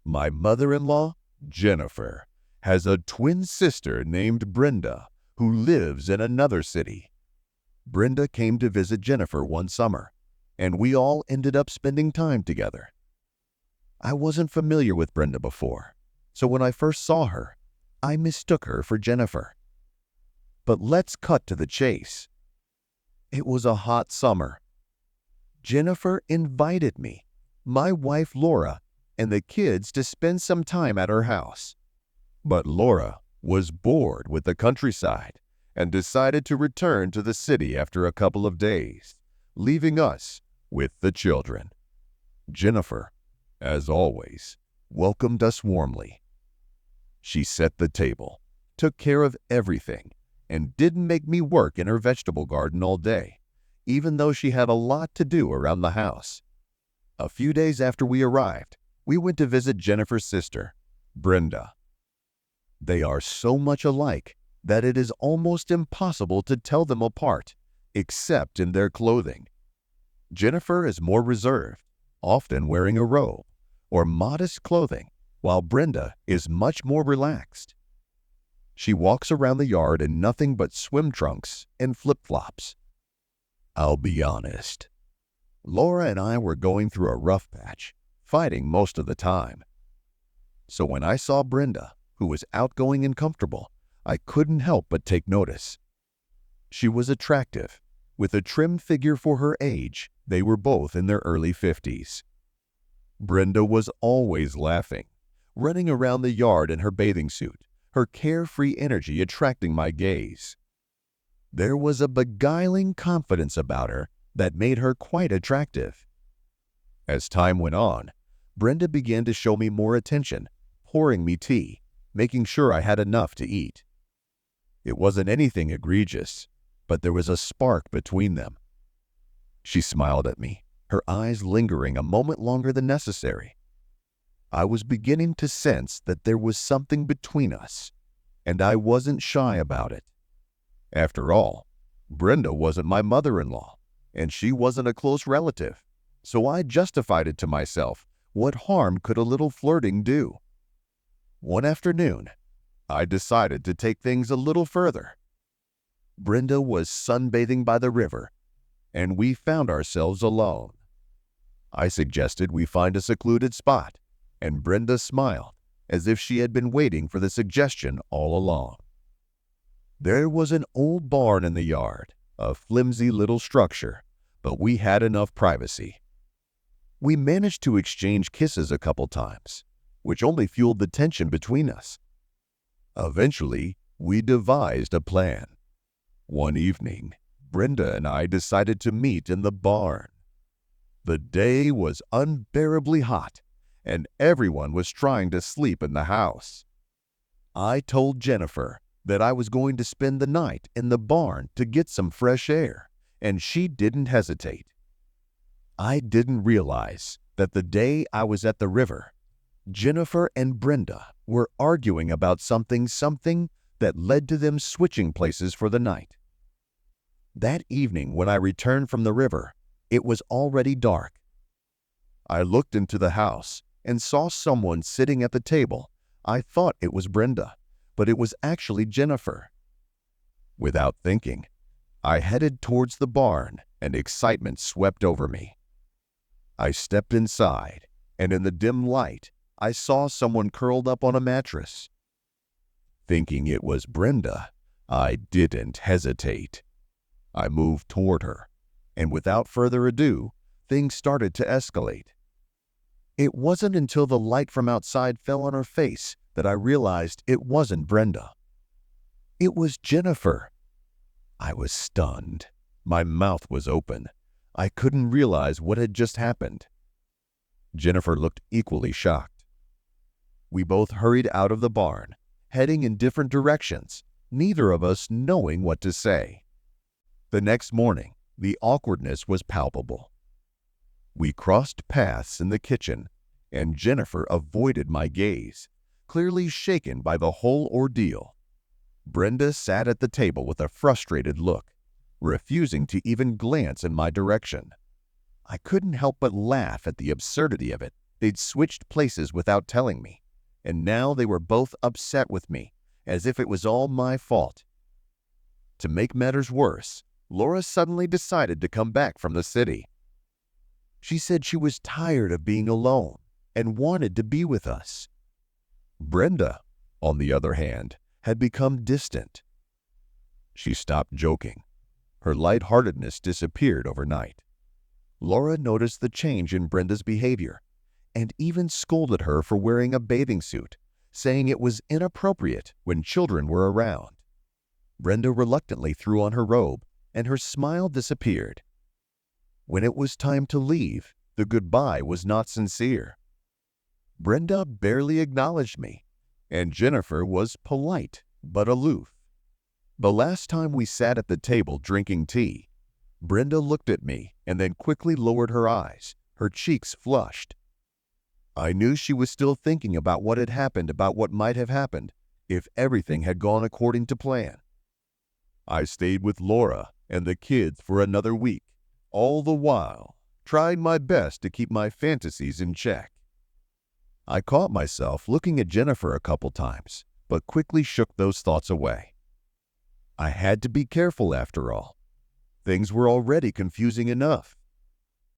My mother-in-law, Jennifer, has a twin sister named Brenda who lives in another city. Brenda came to visit Jennifer one summer, and we all ended up spending time together. I wasn't familiar with Brenda before, so when I first saw her, I mistook her for Jennifer. But let's cut to the chase. It was a hot summer. Jennifer invited me, my wife Laura, and the kids to spend some time at her house. But Laura was bored with the countryside and decided to return to the city after a couple of days, leaving us with the children. Jennifer, as always, welcomed us warmly. She set the table, took care of everything, and didn't make me work in her vegetable garden all day, even though she had a lot to do around the house. A few days after we arrived, we went to visit Jennifer's sister, Brenda. They are so much alike that it is almost impossible to tell them apart, except in their clothing. Jennifer is more reserved, often wearing a robe or modest clothing, while Brenda is much more relaxed. She walks around the yard in nothing but swim trunks and flip-flops. I'll be honest. Laura and I were going through a rough patch, fighting most of the time. So when I saw Brenda, who was outgoing and comfortable, I couldn't help but take notice. She was attractive, with a trim figure for her age. They were both in their early 50s. Brenda was always laughing, running around the yard in her bathing suit, her carefree energy attracting my gaze. There was a beguiling confidence about her that made her quite attractive. As time went on, Brenda began to show me more attention, pouring me tea, making sure I had enough to eat. It wasn't anything egregious, but there was a spark between them. She smiled at me, her eyes lingering a moment longer than necessary. I was beginning to sense that there was something between us, and I wasn't shy about it. After all, Brenda wasn't my mother-in-law, and she wasn't a close relative, so I justified it to myself. What harm could a little flirting do? One afternoon, I decided to take things a little further. Brenda was sunbathing by the river, and we found ourselves alone. I suggested we find a secluded spot, and Brenda smiled, as if she had been waiting for the suggestion all along. There was an old barn in the yard, a flimsy little structure, but we had enough privacy. We managed to exchange kisses a couple times, which only fueled the tension between us. Eventually, we devised a plan. One evening, Brenda and I decided to meet in the barn. The day was unbearably hot, and everyone was trying to sleep in the house. I told Jennifer that I was going to spend the night in the barn to get some fresh air, and she didn't hesitate. I didn't realize that the day I was at the river, Jennifer and Brenda were arguing about something that led to them switching places for the night. That evening when I returned from the river, it was already dark. I looked into the house and saw someone sitting at the table. I thought it was Brenda, but it was actually Jennifer. Without thinking, I headed towards the barn and excitement swept over me. I stepped inside, and in the dim light, I saw someone curled up on a mattress. Thinking it was Brenda, I didn't hesitate. I moved toward her, and without further ado, things started to escalate. It wasn't until the light from outside fell on her face that I realized it wasn't Brenda. It was Jennifer. I was stunned. My mouth was open. I couldn't realize what had just happened. Jennifer looked equally shocked. We both hurried out of the barn, heading in different directions, neither of us knowing what to say. The next morning, the awkwardness was palpable. We crossed paths in the kitchen, and Jennifer avoided my gaze, clearly shaken by the whole ordeal. Brenda sat at the table with a frustrated look, refusing to even glance in my direction. I couldn't help but laugh at the absurdity of it, They'd switched places without telling me, and now they were both upset with me, as if it was all my fault. To make matters worse, Laura suddenly decided to come back from the city. She said she was tired of being alone and wanted to be with us. Brenda, on the other hand, had become distant. She stopped joking. Her lightheartedness disappeared overnight. Laura noticed the change in Brenda's behavior and even scolded her for wearing a bathing suit, saying it was inappropriate when children were around. Brenda reluctantly threw on her robe, and her smile disappeared. When it was time to leave, the goodbye was not sincere. Brenda barely acknowledged me, and Jennifer was polite but aloof. The last time we sat at the table drinking tea, Brenda looked at me and then quickly lowered her eyes, her cheeks flushed. I knew she was still thinking about what might have happened if everything had gone according to plan. I stayed with Laura and the kids for another week, all the while trying my best to keep my fantasies in check. I caught myself looking at Jennifer a couple times, but quickly shook those thoughts away. I had to be careful after all. Things were already confusing enough,